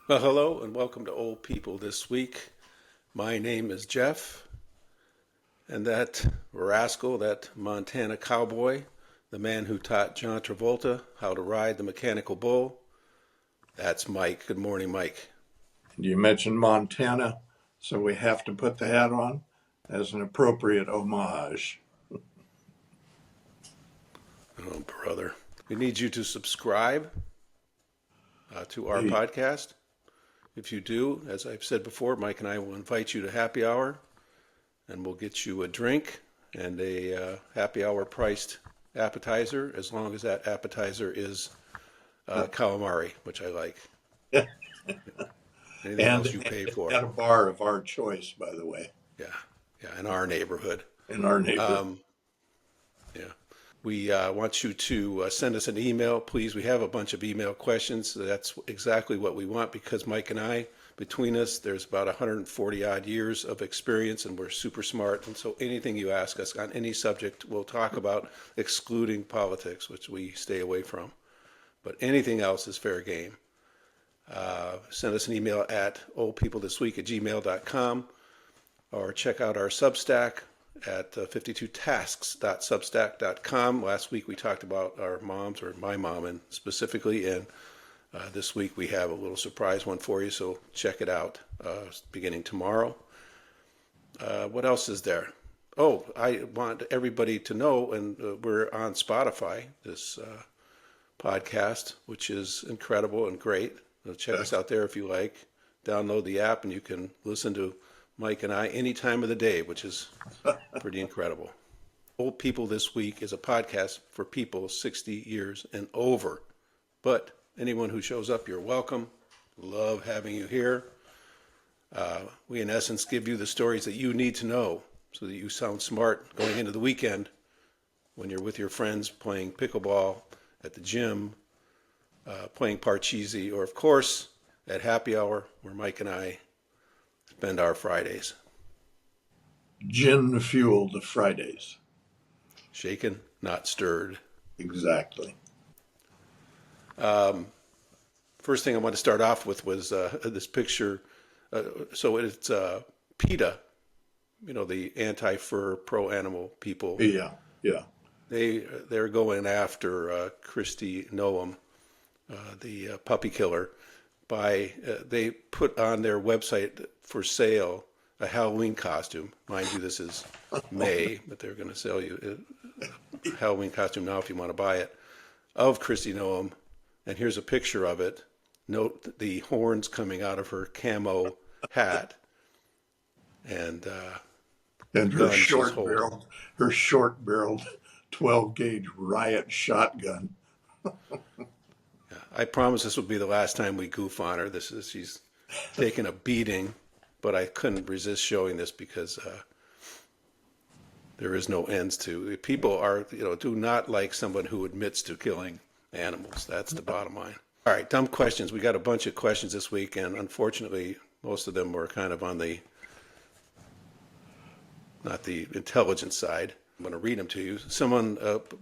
Well, hello and welcome to Old People This Week. My name is Jeff, and that rascal, that Montana cowboy, the man who taught John Travolta how to ride the mechanical bull, that's Mike. Good morning, Mike. You mentioned Montana, so we have to put the hat on as an appropriate homage. Oh, brother. We need you to subscribe to our Hey, podcast. If you do, as I've said before, Mike and I will invite you to happy hour and we'll get you a drink and a happy hour priced appetizer, as long as that appetizer is calamari, which I like. Anything and else you pay for. at a bar of our choice, by the way, Yeah, yeah, in our neighborhood. in our neighborhood. Um, yeah. We want you to send us an email, please. We have a bunch of email questions. So that's exactly what we want because Mike and I, between us, there's about 140 odd years of experience and we're super smart. And so anything you ask us on any subject, we'll talk about, excluding politics, which we stay away from. But anything else is fair game. Send us an email at oldpeoplethisweek@gmail.com or check out our Substack at 52tasks.substack.com. Last week we talked about our moms, or my mom and specifically, and this week we have a little surprise one for you, so check it out beginning tomorrow. What else is there? Oh, I want everybody to know, and we're on Spotify, this podcast, which is incredible and great. So check us out there if you like. Download the app and you can listen to Mike and I any time of the day, which is pretty incredible. Old People This Week is a podcast for people 60 years and over. But anyone who shows up, you're welcome. Love having you here. We, in essence, give you the stories that you need to know so that you sound smart going into the weekend when you're with your friends playing pickleball at the gym, playing parcheesi, or, of course, at happy hour where Mike and I spend our Fridays. Gin fueled Fridays. Shaken, not stirred. Exactly. First thing I want to start off with was this picture. So it's PETA, the anti-fur, pro-animal people. Yeah, yeah. They're going after Christi Noem, the puppy killer, by they put on their website for sale a Halloween costume. Mind you, this is May, but they're going to sell you a Halloween costume now if you want to buy it, of Christi Noem. And here's a picture of it. Note the horns coming out of her camo hat, and And gun she's holding. her short barreled 12 gauge riot shotgun. I promise this will be the last time we goof on her. She's taken a beating, but I couldn't resist showing this because there is no ends to. People do not like someone who admits to killing animals. That's the bottom line. All right, dumb questions. We got a bunch of questions this week, and unfortunately, most of them were kind of on the not the intelligent side. I'm going to read them to you. Someone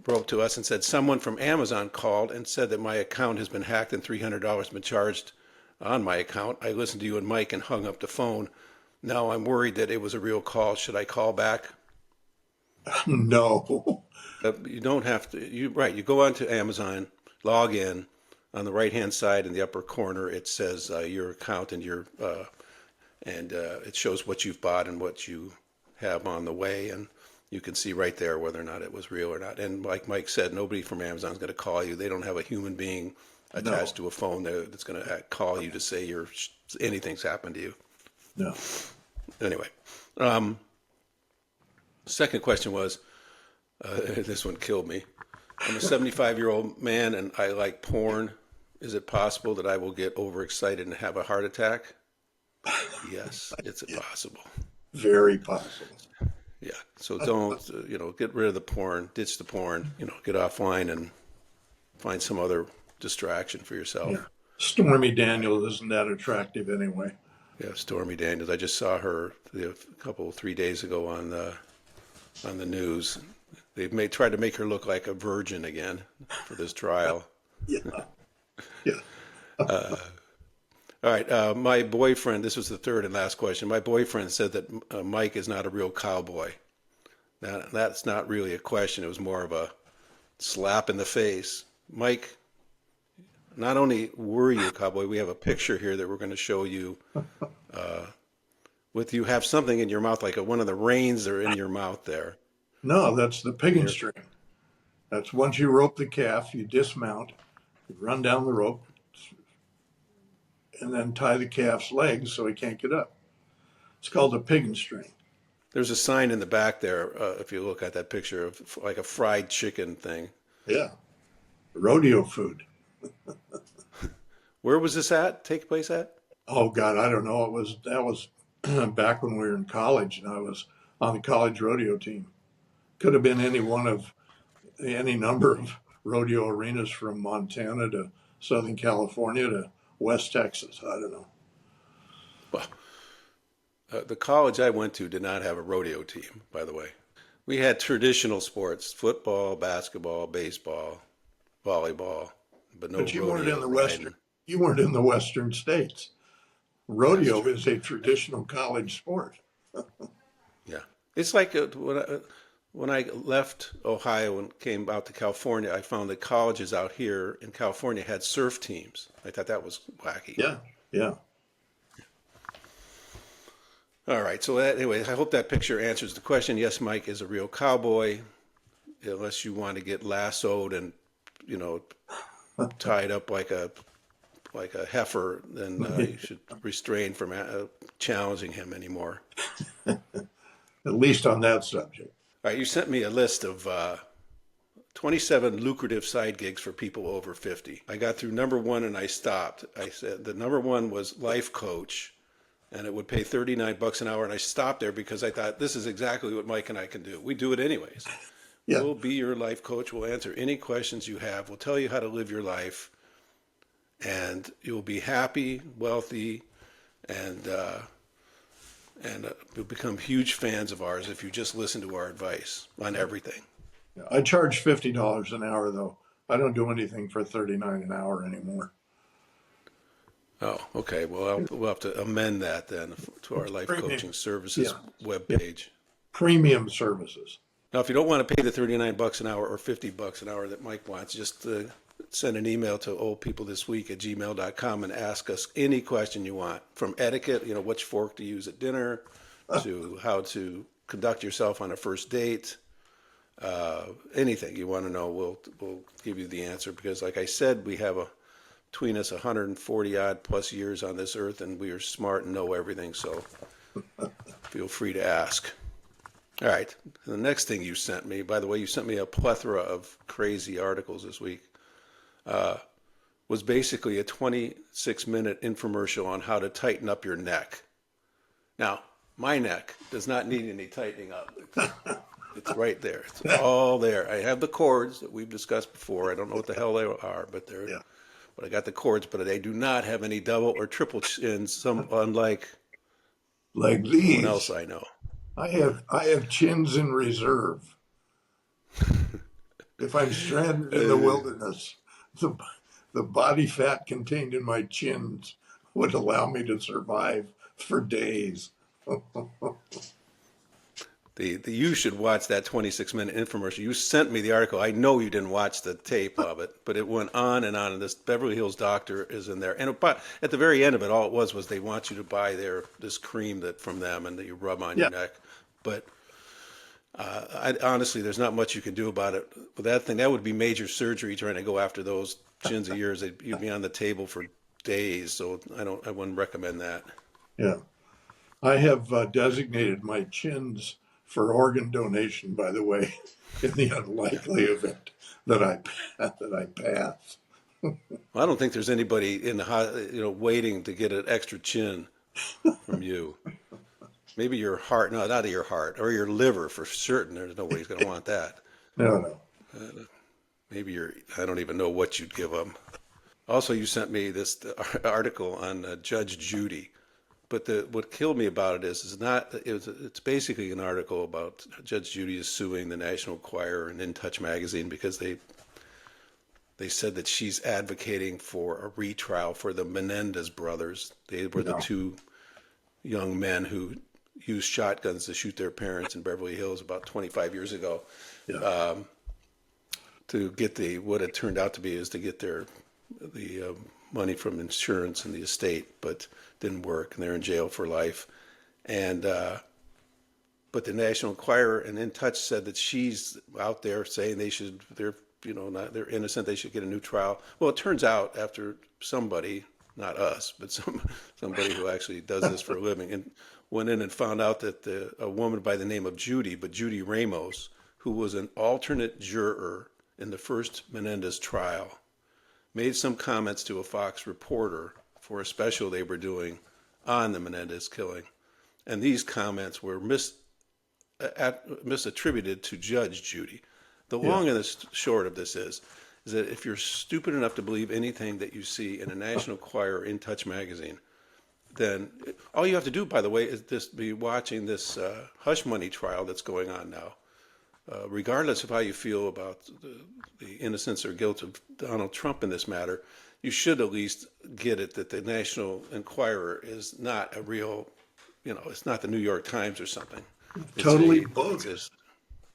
wrote to us and said, someone from Amazon called and said that my account has been hacked and $300 been charged on my account. I listened to you and Mike and hung up the phone. Now I'm worried that it was a real call. Should I call back? No. You don't have to. You go onto Amazon, log in. On the right-hand side in the upper corner, it says your account and it shows what you've bought and what you have on the way, and you can see right there whether or not it was real or not. And like Mike said, nobody from Amazon is going to call you. They don't have a human being attached to a phone there that's going to call you to say anything's happened to you. No. Anyway, second question was, this one killed me. I'm a 75-year-old man and I like porn. Is it possible that I will get overexcited and have a heart attack? Yes, it's possible. Very possible. Yeah. So don't, get rid of the porn, ditch the porn, get offline and find some other distraction for yourself. Yeah. Stormy Daniels isn't that attractive anyway. Yeah, Stormy Daniels. I just saw her 3 days ago on the news. They've tried to make her look like a virgin again for this trial. Yeah. Yeah. All right. My boyfriend, this was the third and last question. My boyfriend said that Mike is not a real cowboy. Now, that's not really a question. It was more of a slap in the face. Mike, not only were you a cowboy, we have a picture here that we're going to show you with you have something in your mouth, like one of the reins are in your mouth there. No, that's the piggin Here. string. That's once you rope the calf, you dismount, you run down the rope, and then tie the calf's legs so he can't get up. It's called a piggin string. There's a sign in the back there, if you look at that picture, of like a fried chicken thing. Yeah, rodeo food. Where was this take place at? Oh God, I don't know. That was back when we were in college, and I was on the college rodeo team. Could have been any number of rodeo arenas from Montana to Southern California to West Texas. I don't know. Well, the college I went to did not have a rodeo team, by the way. We had traditional sports: football, basketball, baseball, volleyball, but no But you weren't rodeo in the riding. Western. You weren't in the Western states. That's Rodeo true. is a traditional college sport. Yeah, it's like when I left Ohio and came out to California, I found that colleges out here in California had surf teams. I thought that was wacky. Yeah, yeah. All right. So anyway, I hope that picture answers the question. Yes, Mike is a real cowboy, unless you want to get lassoed and, you know, tied up like a heifer, then you should refrain from challenging him anymore. At least on that subject. All right. You sent me a list of 27 lucrative side gigs for people over 50. I got through number one and I stopped. I said the number one was life coach, and it would pay $39 an hour. And I stopped there because I thought this is exactly what Mike and I can do. We do it anyways. Yeah, We'll be your life coach. We'll answer any questions you have. We'll tell you how to live your life, and you'll be happy, wealthy, and you'll become huge fans of ours if you just listen to our advice on everything. I charge $50 an hour though. I don't do anything for 39 an hour anymore. Oh, okay. Well, we'll have to amend that then to our life Premium. coaching services Yeah, webpage. premium services. Now, if you don't want to pay the $39 an hour or $50 an hour that Mike wants, just send an email to oldpeoplethisweek@gmail.com and ask us any question you want, from etiquette, which fork to use at dinner, to how to conduct yourself on a first date. Anything you want to know, we'll give you the answer, because like I said, we have between us 140 odd plus years on this earth, and we are smart and know everything, so feel free to ask. All right, the next thing you sent me, by the way, you sent me a plethora of crazy articles this week, was basically a 26-minute infomercial on how to tighten up your neck. Now, my neck does not need any tightening up. It's right there. It's all there. I have the cords that we've discussed before. I don't know what the hell they are, but Yeah. but I got the cords, but they do not have any double or triple chins, unlike Like anyone else these. I know. I have chins in reserve. If I'm stranded in the wilderness, the, the body fat contained in my chins would allow me to survive for days. You should watch that 26-minute infomercial. You sent me the article. I know you didn't watch the tape of it, but it went on and on. And this Beverly Hills doctor is in there. And but at the very end of it, all it was they want you to buy this cream from them and that you rub on your neck. But honestly, there's not much you can do about it. But that would be major surgery trying to go after those chins of yours. You'd be on the table for days. So I wouldn't recommend that. Yeah. I have designated my chins for organ donation, by the way, in the unlikely event that I pass. Well, I don't think there's anybody in the waiting to get an extra chin from you. Maybe your heart, no, not your heart, or your liver for certain. There's nobody's going to want that. No. Maybe I don't even know what you'd give them. Also, you sent me this article on Judge Judy. But what killed me about it it's basically an article about Judge Judy is suing the National Choir and In Touch magazine because They said that she's advocating for a retrial for the Menendez brothers. They were the Yeah. two young men who used shotguns to shoot their parents in Beverly Hills about 25 years ago, Yeah. to get what it turned out to be is to get the money from insurance and the estate, but didn't work, and they're in jail for life. And but the National Enquirer and In Touch said that she's out there saying they're innocent, they should get a new trial. Well, it turns out after somebody, not us, but somebody who actually does this for a living, and went in and found out that a woman by the name of Judy Ramos, who was an alternate juror in the first Menendez trial, made some comments to a Fox reporter for a special they were doing on the Menendez killing. And these comments were misattributed to Judge Judy. The long and the short of this is that if you're stupid enough to believe anything that you see in a National Enquirer or In Touch magazine, then all you have to do, by the way, is just be watching this hush money trial that's going on now. Regardless of how you feel about the innocence or guilt of Donald Trump in this matter, you should at least get it that the National Enquirer is not a real, it's not the New York Times or something. Totally bogus.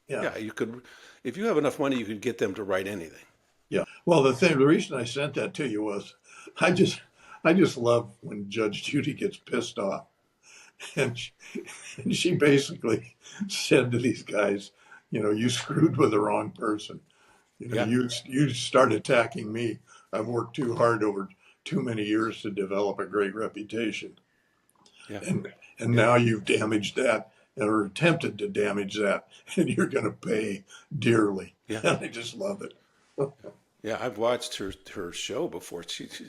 Yeah, you could, if you have enough money, you could get them to write anything. Yeah. Well, the reason I sent that to you was I just love when Judge Judy gets pissed off. And she basically said to these guys, you screwed with the wrong person. Yeah. You start attacking me. I've worked too hard over too many years to develop a great reputation. Yeah. And now you've damaged that or attempted to damage that, and you're going to pay dearly. Yeah. And I just love it. Yeah, I've watched her show before.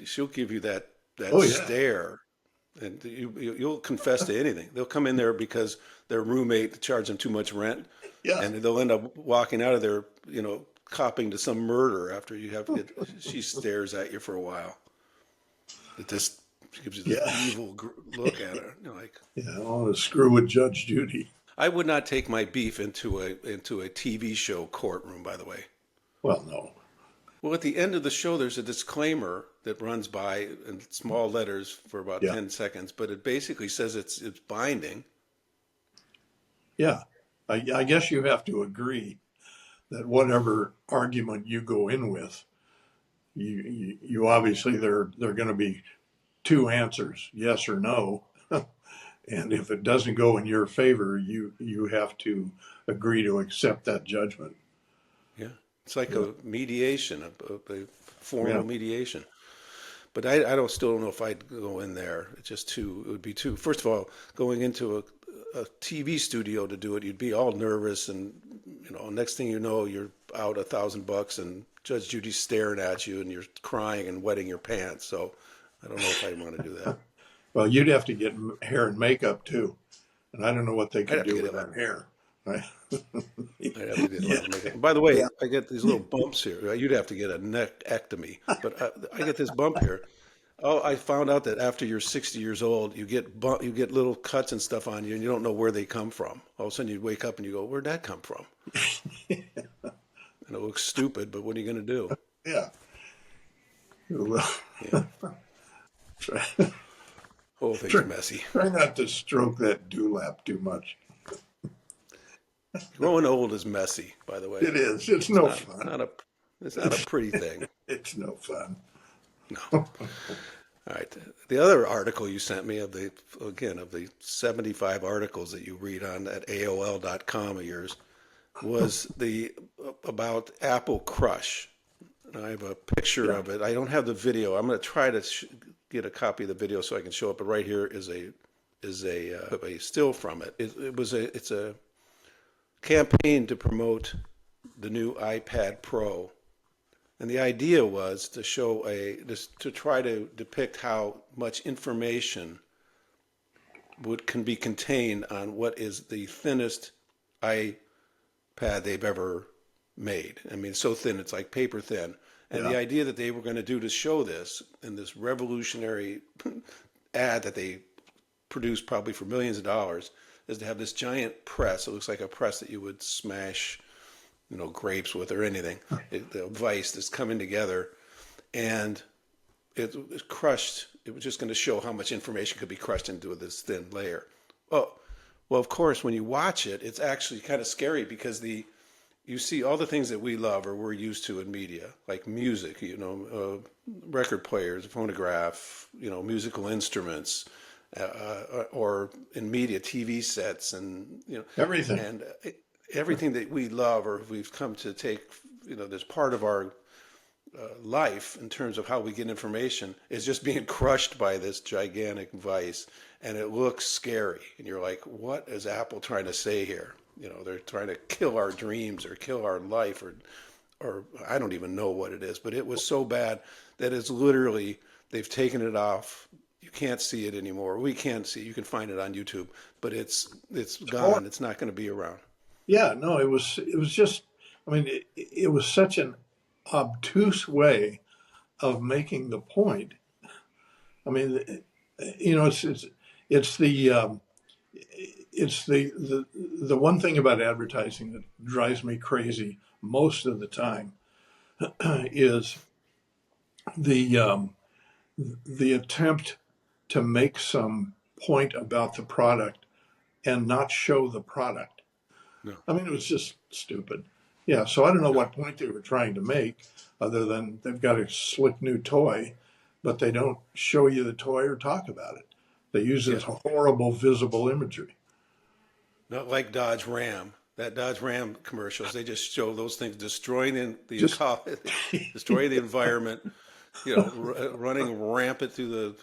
She'll give you that Oh, yeah. stare, and you'll confess to anything. They'll come in there because their roommate charged them too much rent, Yeah. and they'll end up walking out of there, copping to some murder after she stares at you for a while. It just gives you this evil look at her. Yeah, I want to screw with Judge Judy. I would not take my beef into a TV show courtroom, by the way. Well, no. Well, at the end of the show, there's a disclaimer that runs by in small letters for about 10 seconds, but it basically says it's binding. Yeah. I guess you have to agree that whatever argument you go in with, you obviously there are going to be two answers, yes or no. And if it doesn't go in your favor, you have to agree to accept that judgment. Yeah. It's like a mediation, a formal mediation. But I still don't know if I'd go in there. It would be too, first of all, going into a TV studio to do it, you'd be all nervous, and next thing you know, you're out $1,000 and Judge Judy's staring at you and you're crying and wetting your pants. So I don't know if I want to do that. Well, you'd have to get hair and makeup too, and I don't know what they could do with that hair. Right? I'd have to get a lot of makeup. By the way, I get these little bumps here. You'd have to get a neckectomy, but I get this bump here. Oh, I found out that after you're 60 years old, you get little cuts and stuff on you, and you don't know where they come from. All of a sudden, you wake up and you go, "Where'd that come from?" And it looks stupid, but what are you going to do? Yeah. Well, yeah. Whole thing's messy. Try not to stroke that dewlap too much. Growing old is messy, by the way. It is. It's no fun. It's not a pretty thing. It's no fun. No. All right. The other article you sent me of the 75 articles that you read on at AOL.com of yours was about Apple Crush. And I have a picture of it. I don't have the video. I'm going to try to get a copy of the video so I can show it. But right here is a still from it. It's a campaign to promote the new iPad Pro. And the idea was to show to try to depict how much information can be contained on what is the thinnest iPad they've ever made. I mean, so thin, it's like paper thin. And the idea that they were going to do to show this in this revolutionary ad that they produced probably for millions of dollars is to have this giant press. It looks like a press that you would smash grapes with or anything. The vice that's coming together, and it was crushed. It was just going to show how much information could be crushed into this thin layer. Well, of course, when you watch it, it's actually kind of scary because you see all the things that we love or we're used to in media, like music, record players, phonograph, musical instruments, or in media, TV sets, and Everything. and everything that we love or we've come to take, that's part of our life in terms of how we get information is just being crushed by this gigantic vice, and it looks scary. And you're like, what is Apple trying to say here? They're trying to kill our dreams or kill our life, or I don't even know what it is. But it was so bad that it's literally, they've taken it off. You can't see it anymore. We can't see it. You can find it on YouTube, but it's gone. It's not going to be around. Yeah, no, it was just, I mean, it was such an obtuse way of making the point. I mean, it's the one thing about advertising that drives me crazy most of the time is the attempt to make some point about the product and not show the product. No. I mean, it was just stupid. Yeah, so I don't know what point they were trying to make other than they've got a slick new toy, but they don't show you the toy or talk about it. They use this horrible visible imagery. Not like Dodge Ram. That Dodge Ram commercials, they just show those things destroying destroying the environment, running rampant through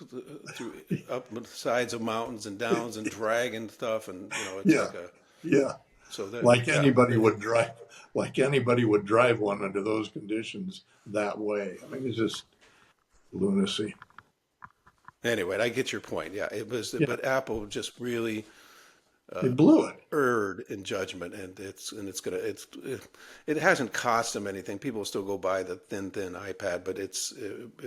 up the sides of mountains and downs and dragging stuff, and it's so that, anybody would drive, one under those conditions that way. I mean, it's just lunacy. Anyway, I get your point. Yeah, it was, but Apple just really they blew it. Erred in judgment, and it hasn't cost them anything. People still go buy the thin iPad, but it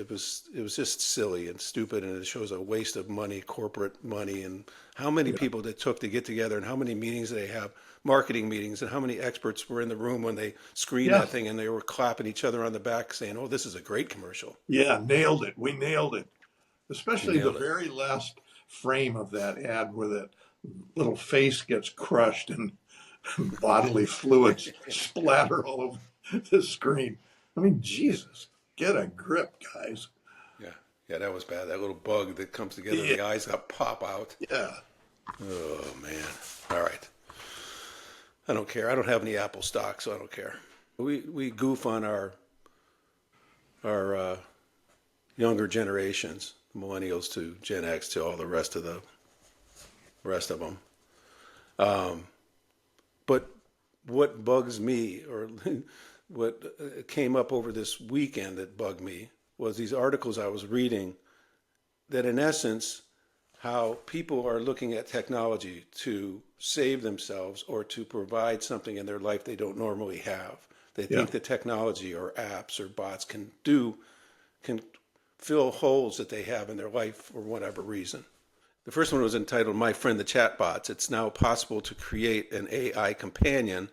was just silly and stupid, and it shows a waste of money, corporate money, and how many people it took to get together, and how many meetings they have, marketing meetings, and how many experts were in the room when they screened that thing, and they were clapping each other on the back, saying, "Oh, this is a great commercial." Yeah, nailed it. We nailed it. Especially the very last frame of that ad where that little face gets crushed and bodily fluids splatter all over the screen. I mean, Jesus, get a grip, guys. Yeah, that was bad. That little bug that comes together, the eyes got pop out. Yeah. Oh, man. All right. I don't care. I don't have any Apple stock, so I don't care. We goof on our younger generations, millennials to Gen X to all the rest of them. But what bugs me, or what came up over this weekend that bugged me, was these articles I was reading that, in essence, how people are looking at technology to save themselves or to provide something in their life they don't normally have. They think that technology or apps or bots can fill holes that they have in their life for whatever reason. The first one was entitled "My Friend the Chatbots." It's now possible to create an AI companion.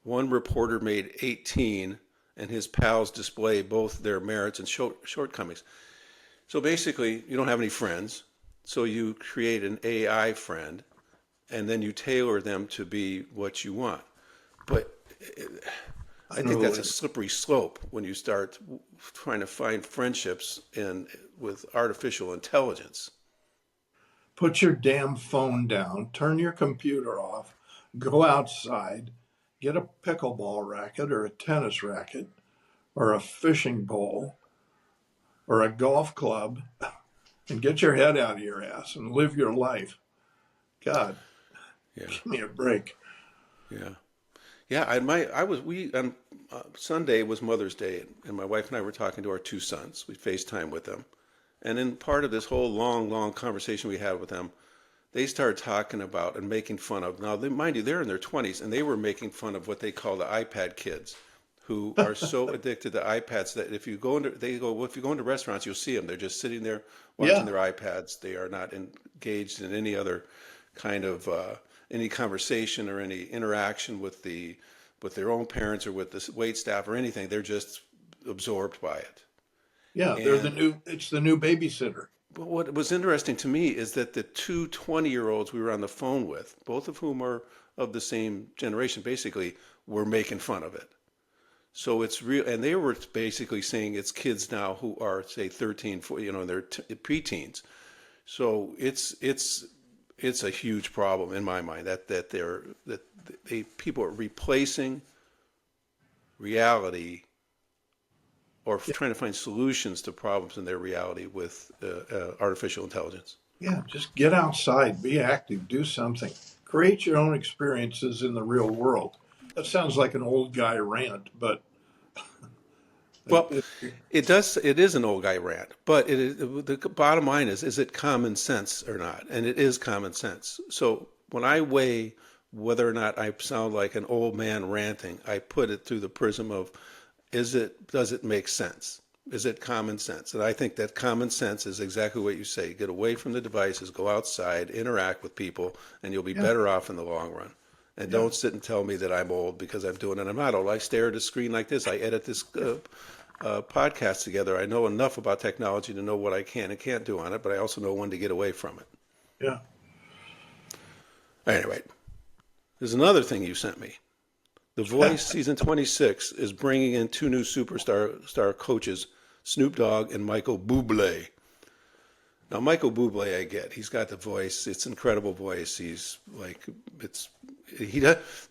One reporter made 18, and his pals display both their merits and shortcomings. So basically, you don't have any friends, so you create an AI friend, and then you tailor them to be what you want. But I think that's a slippery slope when you start trying to find friendships with artificial intelligence. Put your damn phone down, turn your computer off, go outside, get a pickleball racket or a tennis racket or a fishing pole or a golf club and get your head out of your ass and live your life. God, give me a break. Yeah. Yeah, on Sunday was Mother's Day, and my wife and I were talking to our two sons. We FaceTime with them. And in part of this whole long conversation we had with them, they started talking about and making fun of, now, mind you, they're in their 20s, and they were making fun of what they call the iPad kids, who are so addicted to iPads that if you go into restaurants, you'll see them. They're just sitting there watching their iPads. They are not engaged in any other kind of any conversation or any interaction with the with their own parents or with the wait staff or anything. They're just absorbed by it. Yeah, And it's the new babysitter. but what was interesting to me is that the two 20-year-olds we were on the phone with, both of whom are of the same generation, basically, were making fun of it. So it's real, and they were basically saying it's kids now who are, say, 13, 14, in their preteens. So it's a huge problem in my mind that people are replacing reality or trying to find solutions to problems in their reality with artificial intelligence. Yeah, just get outside, be active, do something. Create your own experiences in the real world. That sounds like an old guy rant, but Well, it, it does. It is an old guy rant, but the bottom line is it common sense or not? And it is common sense. So when I weigh whether or not I sound like an old man ranting, I put it through the prism of, does it make sense? Is it common sense? And I think that common sense is exactly what you say. Get away from the devices, go outside, interact with people, and you'll be yeah, better off in the long run. And yeah, don't sit and tell me that I'm old because I'm doing it. I'm not old. I stare at a screen like this. I edit this podcast together. I know enough about technology to know what I can and can't do on it, but I also know when to get away from it. yeah. Anyway, there's another thing you sent me. The Voice season 26 is bringing in two new star coaches, Snoop Dogg and Michael Bublé. Now, Michael Bublé, I get. He's got the voice. It's an incredible voice. He's like,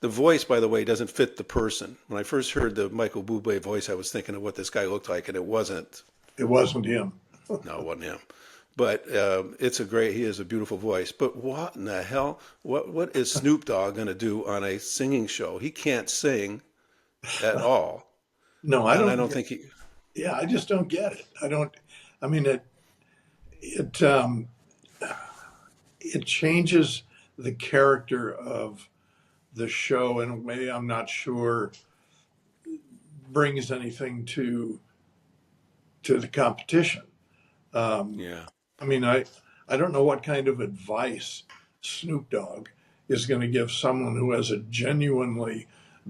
the voice, by the way, doesn't fit the person. When I first heard the Michael Bublé voice, I was thinking of what this guy looked like, and it wasn't. It wasn't him. No, it wasn't him. But he has a beautiful voice. But what in the hell? What is Snoop Dogg going to do on a singing show? He can't sing at all. No, And I don't think he. yeah, I just don't get it. I don't, I mean, it, um, it changes the character of the show in a way I'm not sure brings anything to the competition. Um, Yeah. I mean, I don't know what kind of advice Snoop Dogg is going to give someone who has a genuinely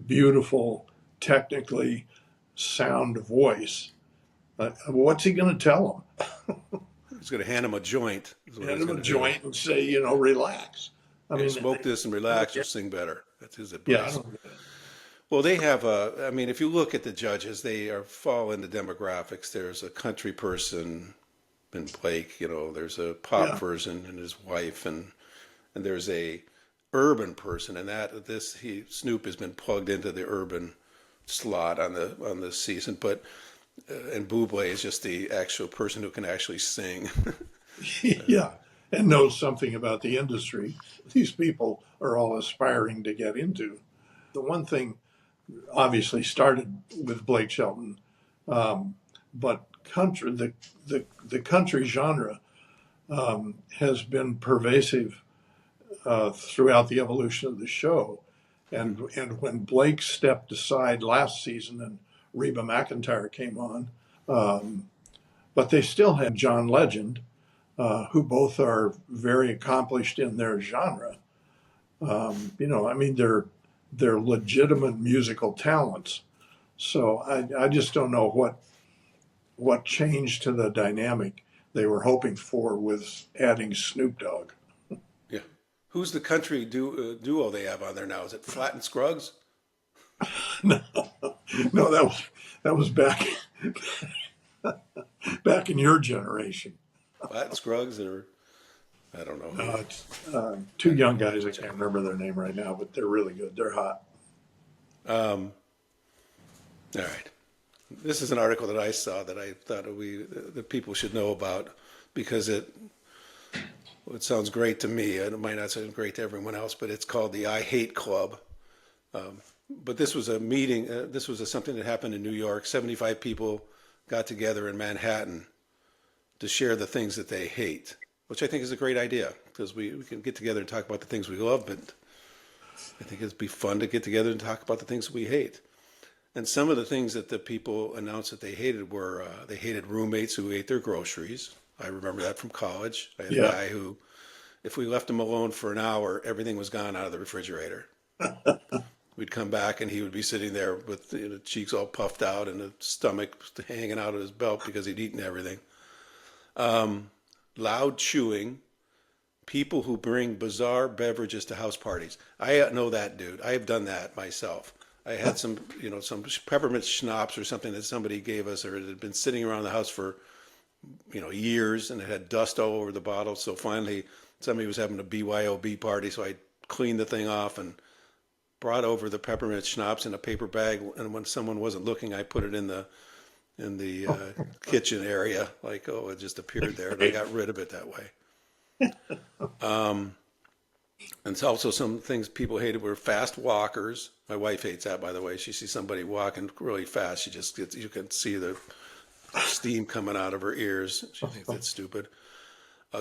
beautiful, technically sound voice. What's he going to tell He's going to hand him a joint. them? Hand him a joint and say, relax. I Hey, mean, smoke this and relax, you'll sing better. That's his yeah, I advice. don't get it. Well, they have I mean, if you look at the judges, fall into demographics. There's a country person in Blake, there's a pop Yeah, version and his wife, and there's a urban person, and Snoop has been plugged into the urban slot on this season, but and Buble is just the actual person who can actually sing. yeah, and knows something about the industry these people are all aspiring to get into. The one thing obviously started with Blake Shelton, but the country genre has been pervasive throughout the evolution of the show. And when Blake stepped aside last season and Reba McEntire came on, but they still had John Legend, who both are very accomplished in their genre. I mean, they're legitimate musical talents. So I just don't know what changed to the dynamic they were hoping for with adding Snoop Dogg. Yeah. Who's the country duo they have on there now? Is it Flat and Scruggs? No, no, that was back in your generation. Flat and Scruggs, or I don't know. It's two young guys. I can't remember their name right now, but they're really good. They're hot. All right. This is an article that I saw that I thought that people should know about because it sounds great to me, and it might not sound great to everyone else, but it's called the I Hate Club. But this was a meeting. This was something that happened in New York. 75 people got together in Manhattan to share the things that they hate, which I think is a great idea because we can get together and talk about the things we love, but I think it'd be fun to get together and talk about the things we hate. And some of the things that the people announced that they hated were they hated roommates who ate their groceries. I remember that from college. I had a Yeah, guy who, if we left him alone for an hour, everything was gone out of the refrigerator. we'd come back and he would be sitting there with the cheeks all puffed out and the stomach hanging out of his belt because he'd eaten everything. Loud chewing, people who bring bizarre beverages to house parties. I know that dude. I have done that myself. I had some peppermint schnapps or something that somebody gave us, or it had been sitting around the house for, years, and it had dust all over the bottle. So finally, somebody was having a BYOB party, so I cleaned the thing off and brought over the peppermint schnapps in a paper bag. And when someone wasn't looking, I put it in the kitchen area, like, it just appeared there, and I got rid of it that way. And it's also some things people hated were fast walkers. My wife hates that, by the way. She sees somebody walking really fast, you can see the steam coming out of her ears. She thinks that's stupid.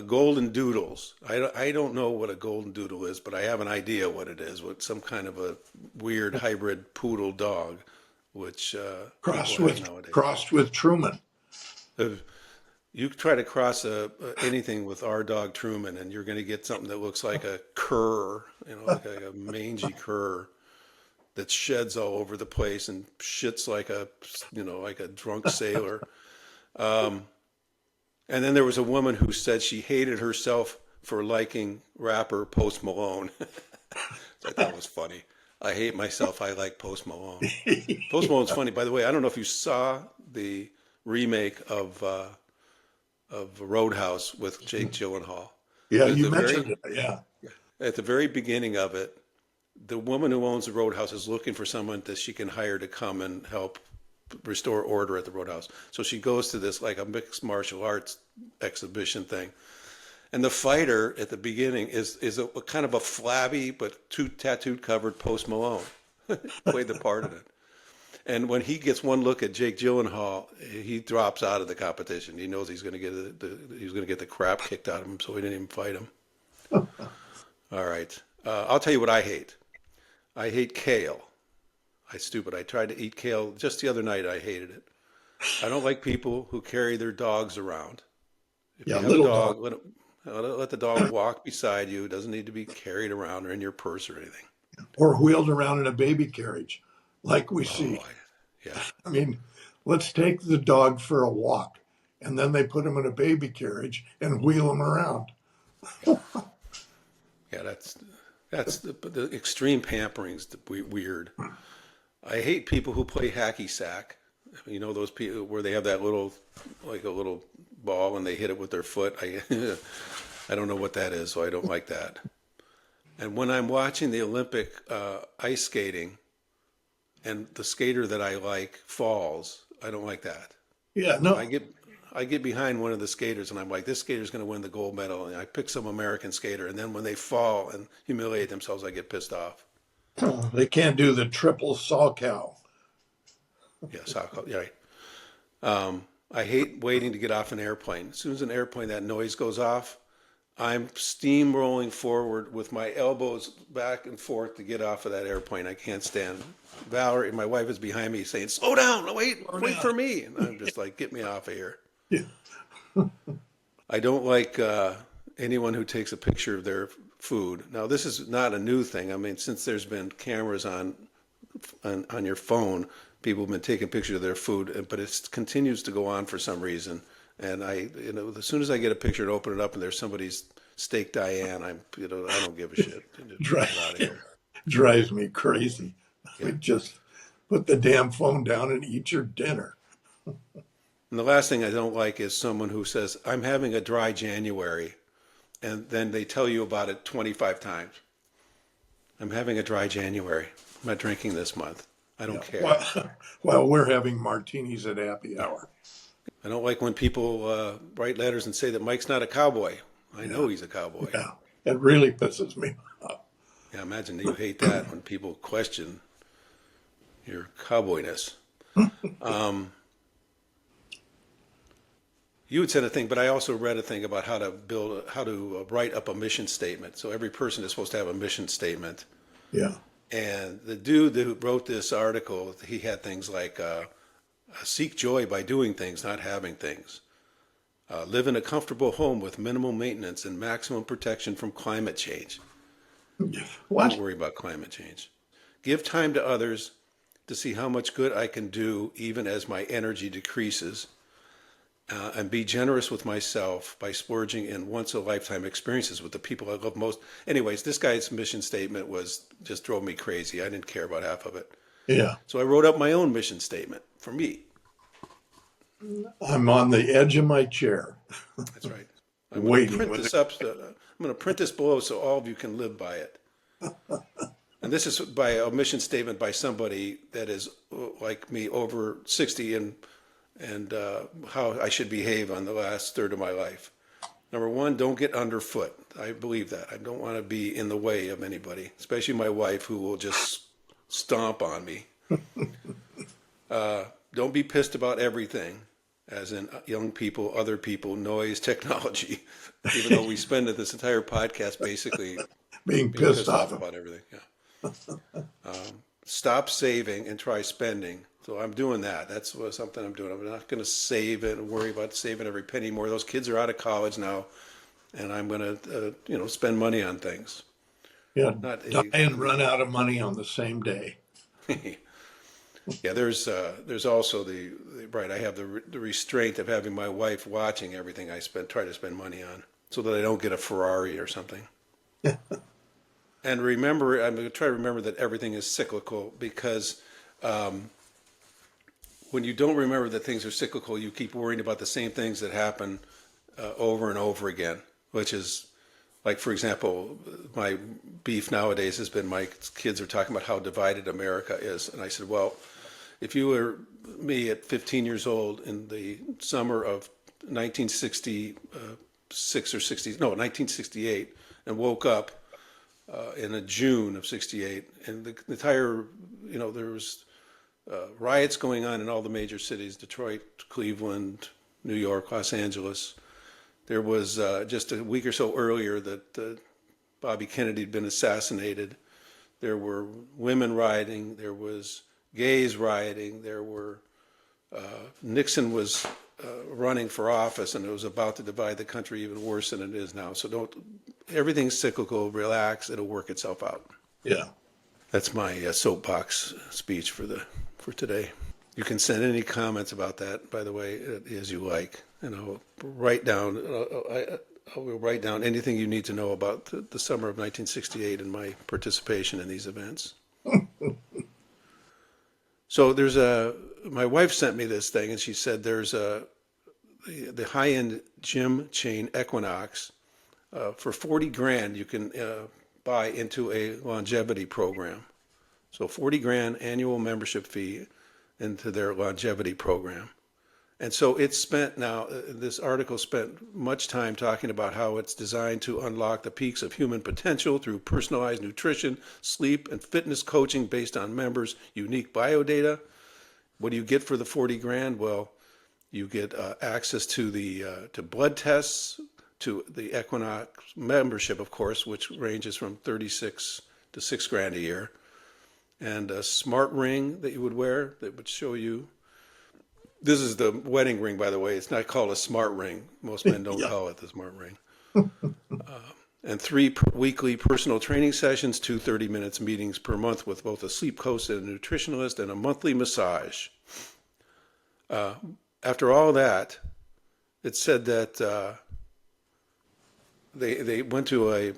Golden doodles. I don't know what a golden doodle is, but I have an idea what it is. What some kind of a weird hybrid poodle dog, which crossed with Truman. You try to cross anything with our dog Truman, and you're going to get something that looks like a cur, like a mangy cur that sheds all over the place and shits like a drunk sailor. And then there was a woman who said she hated herself for liking rapper Post Malone. I thought that was funny. I hate myself. I like Post Malone. Post Malone's funny. By the way, I don't know if you saw the remake of Roadhouse with Jake Gyllenhaal. Yeah, you mentioned it. Yeah. At the very beginning of it, the woman who owns the Roadhouse is looking for someone that she can hire to come and help restore order at the Roadhouse. So she goes to this like a mixed martial arts exhibition thing. And the fighter at the beginning is a kind of a flabby but tattooed covered Post Malone. Played the part in it. And when he gets one look at Jake Gyllenhaal, he drops out of the competition. He knows he's going to get the crap kicked out of him, so he didn't even fight him. All right. I'll tell you what I hate. I hate kale. I tried to eat kale just the other night. I hated it. I don't like people who carry their dogs around. If you have a dog, let the dog walk beside you. It doesn't need to be carried around or in your purse or anything. Or wheeled around in a baby carriage, like we see. Yeah. I mean, let's take the dog for a walk, and then they put him in a baby carriage and wheel him around. Yeah, that's the extreme pampering's weird. I hate people who play hacky sack. Those people where they have that little ball and they hit it with their foot. I don't know what that is, so I don't like that. And when I'm watching the Olympic ice skating and the skater that I like falls, I don't like that. Yeah, no. I get behind one of the skaters and I'm like, this skater's going to win the gold medal. And I pick some American skater. And then when they fall and humiliate themselves, I get pissed off. They can't do the triple saw cow. Yeah, saw cow. Yeah, right. I hate waiting to get off an airplane. As soon as an airplane, that noise goes off, I'm steamrolling forward with my elbows back and forth to get off of that airplane. I can't stand. Valerie, my wife, is behind me saying, slow down, wait for me. And I'm just like, get me off of here. Yeah. I don't like anyone who takes a picture of their food. Now, this is not a new thing. I mean, since there's been cameras on your phone, people have been taking pictures of their food, but it continues to go on for some reason. And as soon as I get a picture and open it up and there's somebody's steak Diane, I don't give a shit. Get out of here. Drives me crazy. Yeah. Just put the damn phone down and eat your dinner. And the last thing I don't like is someone who says, I'm having a dry January, and then they tell you about it 25 times. I'm having a dry January. I'm not drinking this month. I don't care. Well, we're having martinis at happy hour. I don't like when people write letters and say that Mike's not a cowboy. I know he's a cowboy. Yeah, it really pisses me off. Yeah, imagine you hate that when people question your cowboyness. You had said a thing, but I also read a thing about how to write up a mission statement. So every person is supposed to have a mission statement. Yeah. And the dude who wrote this article, he had things like seek joy by doing things, not having things. Live in a comfortable home with minimal maintenance and maximum protection from climate change. What? Don't worry about climate change. give time to others to see how much good I can do even as my energy decreases, and be generous with myself by splurging in once-a-lifetime experiences with the people I love most. Anyways, this guy's mission statement just drove me crazy. I didn't care about half of it. Yeah. So I wrote up my own mission statement for me. I'm on the edge of my chair, That's right. I'm going to waiting print with this it. up. I'm going to print this below so all of you can live by it. And this is by a mission statement by somebody that is like me, over 60, and how I should behave on the last third of my life. Number one, don't get underfoot. I believe that. I don't want to be in the way of anybody, especially my wife, who will just stomp on me. Don't be pissed about everything, as in young people, other people, noise, technology, even though we spend this entire podcast basically Being being pissed pissed off. off about everything. Yeah. Stop saving and try spending. So I'm doing that. That's something I'm doing. I'm not going to save and worry about saving every penny more. Those kids are out of college now, and I'm going to, spend money on things. Yeah, Not die and run out of money on the same day. Yeah, there's also right. I have the restraint of having my wife watching everything I try to spend money on, so that I don't get a Ferrari or something. And remember, I'm going to try to remember that everything is cyclical, because when you don't remember that things are cyclical, you keep worrying about the same things that happen over and over again, which is, like, for example, my beef nowadays has been my kids are talking about how divided America is. And I said, well, if you were me at 15 years old in the summer of 1966 or 1968, and woke up in a June of 68, and the entire, there was riots going on in all the major cities, Detroit, Cleveland, New York, Los Angeles. There was just a week or so earlier that Bobby Kennedy had been assassinated. There were women rioting. There was gays rioting. There were Nixon was running for office, and it was about to divide the country even worse than it is now. So everything's cyclical. Relax. It'll work itself out. Yeah. That's my soapbox speech for today. You can send any comments about that, by the way, as you like, and I'll write down. I will write down anything you need to know about the summer of 1968 and my participation in these events. So my wife sent me this thing, and she said there's the high-end gym chain Equinox. For 40 grand, you can buy into a longevity program. So 40 grand annual membership fee into their longevity program. And so this article spent much time talking about how it's designed to unlock the peaks of human potential through personalized nutrition, sleep, and fitness coaching based on members' unique biodata. What do you get for the 40 grand? Well, you get access to to blood tests, to the Equinox membership, of course, which ranges from 36 to $6,000 a year, and a smart ring that you would wear that would show you. This is the wedding ring, by the way. It's not called a smart ring. Most men don't call it the smart ring. And 3 weekly personal training sessions, 2 30-minute meetings per month with both a sleep coach and a nutritionist, and a monthly massage. After all that, it said that they went to a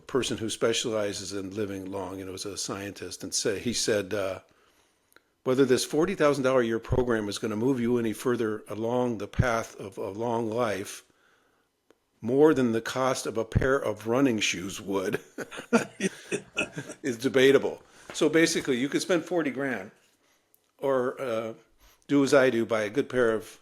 person who specializes in living long, and it was a scientist, and he said, whether this $40,000 a year program is going to move you any further along the path of a long life, more than the cost of a pair of running shoes would, is debatable. So basically, you could spend 40 grand, or do as I do, buy a good pair of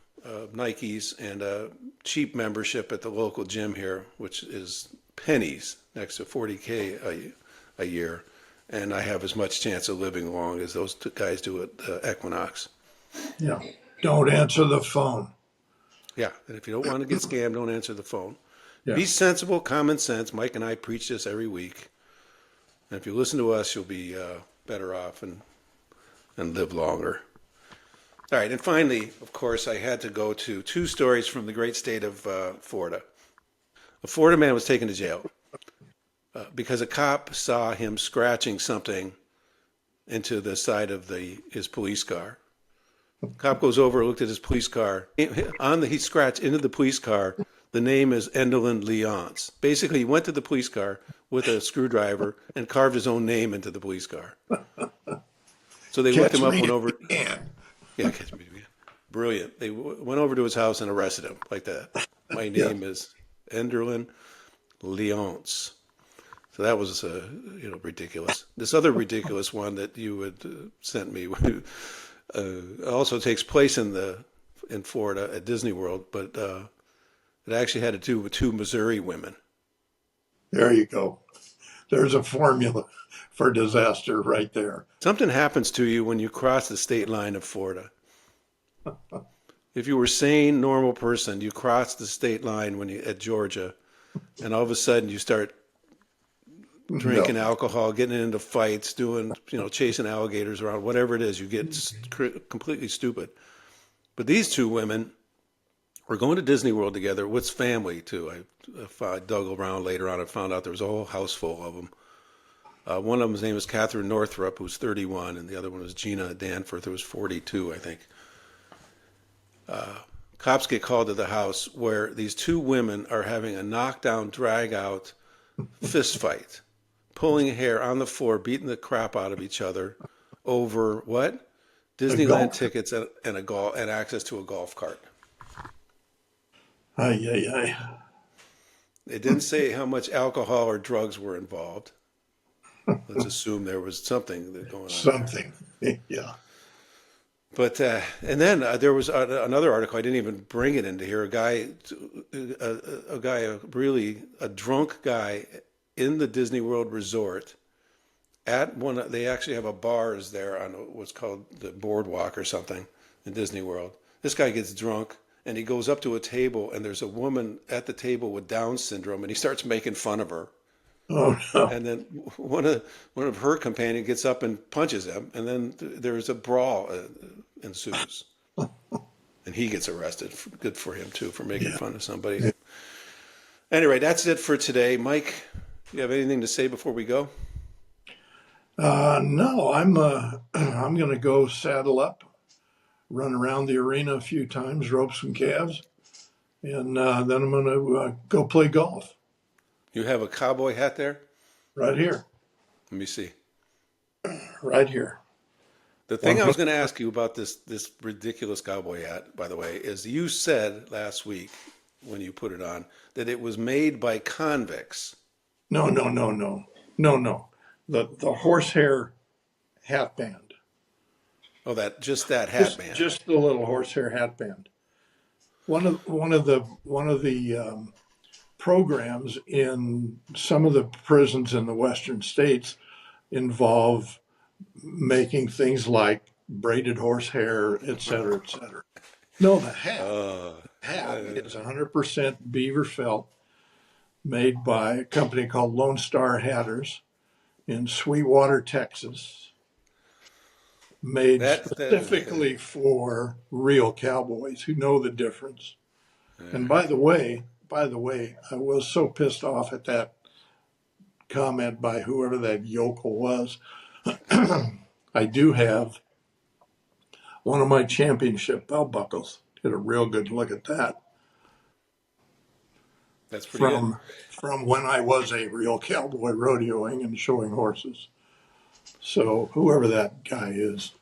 Nikes and a cheap membership at the local gym here, which is pennies next to 40K a year. And I have as much chance of living long as those guys do at Equinox. Yeah. Don't answer the phone. Yeah, and if you don't want to get scammed, don't answer the phone. Yeah. Be sensible, common sense. Mike and I preach this every week. And if you listen to us, you'll be better off and live longer. All right, and finally, of course, I had to go to 2 stories from the great state of Florida. A Florida man was taken to jail because a cop saw him scratching something into the side of his police car. Cop goes over, looked at his police car. He scratched into the police car. The name is Enderlin Leonce. Basically, he went to the police car with a screwdriver and carved his own name into the police car. So they looked Catch him up, me went if over. you can. Yeah, catch me if you can. Brilliant. They went over to his house and arrested him like that. My name is Enderlin Leonce. So that was, ridiculous. This other ridiculous one that you had sent me also takes place in Florida at Disney World, but it actually had to do with two Missouri women. There you go. There's a formula for disaster right there. Something happens to you when you cross the state line of Florida. If you were a sane, normal person, you cross the state line at Georgia, and all of a sudden you start drinking alcohol, getting into fights, chasing alligators around, whatever it is, you get completely stupid. But these two women were going to Disney World together with family too. I dug around later on and found out there was a whole house full of them. One of them's name was Catherine Northrup, who's 31, and the other one was Gina Danforth, who was 42, I think. Cops get called to the house where these two women are having a knockdown, drag-out fist fight, pulling hair on the floor, beating the crap out of each other over what? Disneyland tickets and access to a golf cart. Ay, ay, ay. It didn't say how much alcohol or drugs were involved. Let's assume there was something going on. Something, yeah. But and then there was another article. I didn't even bring it into here. A drunk guy in the Disney World Resort at one. They actually have a bars there on what's called the Boardwalk or something in Disney World. This guy gets drunk and he goes up to a table and there's a woman at the table with Down syndrome and he starts making fun of her. Oh no! And then one of her companion gets up and punches him, and then there's a brawl ensues, and he gets arrested. Good for him too for making fun of somebody. Yeah. Anyway, that's it for today. Mike, you have anything to say before we go? No, I'm going to go saddle up, run around the arena a few times, rope some calves, and then I'm going to go play golf. You have a cowboy hat there? Right here. Let me see. Right here. The thing I was going to ask you about this ridiculous cowboy hat, by the way, is you said last week when you put it on that it was made by convicts. No. The horsehair hat band. Oh, that band. Just the little horsehair hat band. One of the programs in some of the prisons in the western states involve making things like braided horsehair, et cetera, et cetera. No, the hat is 100% beaver felt, made by a company called Lone Star Hatters in Sweetwater, Texas, made specifically for real cowboys who know the difference. And by the way, I was so pissed off at that comment by whoever that yokel was. I do have one of my championship belt buckles. Get a real good look at that. That's pretty good. From when I was a real cowboy rodeoing and showing horses. So whoever that guy is,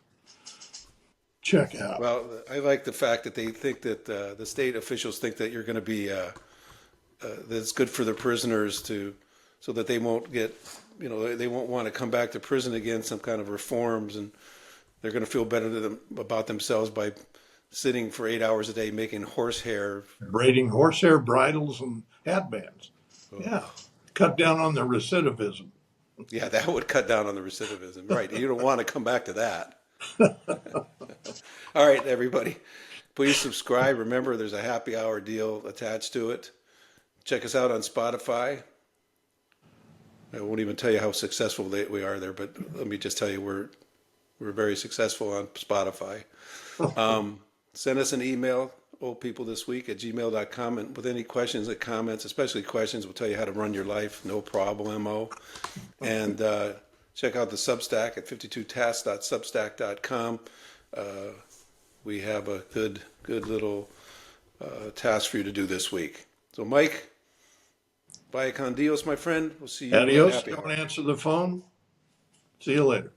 check out. Well, I like the fact that they think that the state officials think that you're going to be that it's good for the prisoners so that they won't get, they won't want to come back to prison again, some kind of reforms, and they're going to feel better about themselves by sitting for 8 hours a day making horsehair. Braiding horsehair bridles and hat bands. Oh. Yeah. Cut down on the recidivism. Yeah, that would cut down on the recidivism. Right. You don't want to come back to that. All right, everybody. Please subscribe. Remember, there's a happy hour deal attached to it. Check us out on Spotify. I won't even tell you how successful we are there, but let me just tell you we're very successful on Spotify. Send us an email, oldpeoplethisweek@gmail.com, and with any questions and comments, especially questions, we'll tell you how to run your life, no problemo. And check out the Substack at 52tasks.substack.com. We have a good little task for you to do this week. So, Mike, vaya con Dios, my friend. We'll see you. Adios. Happy Don't hour. answer the phone. See you later.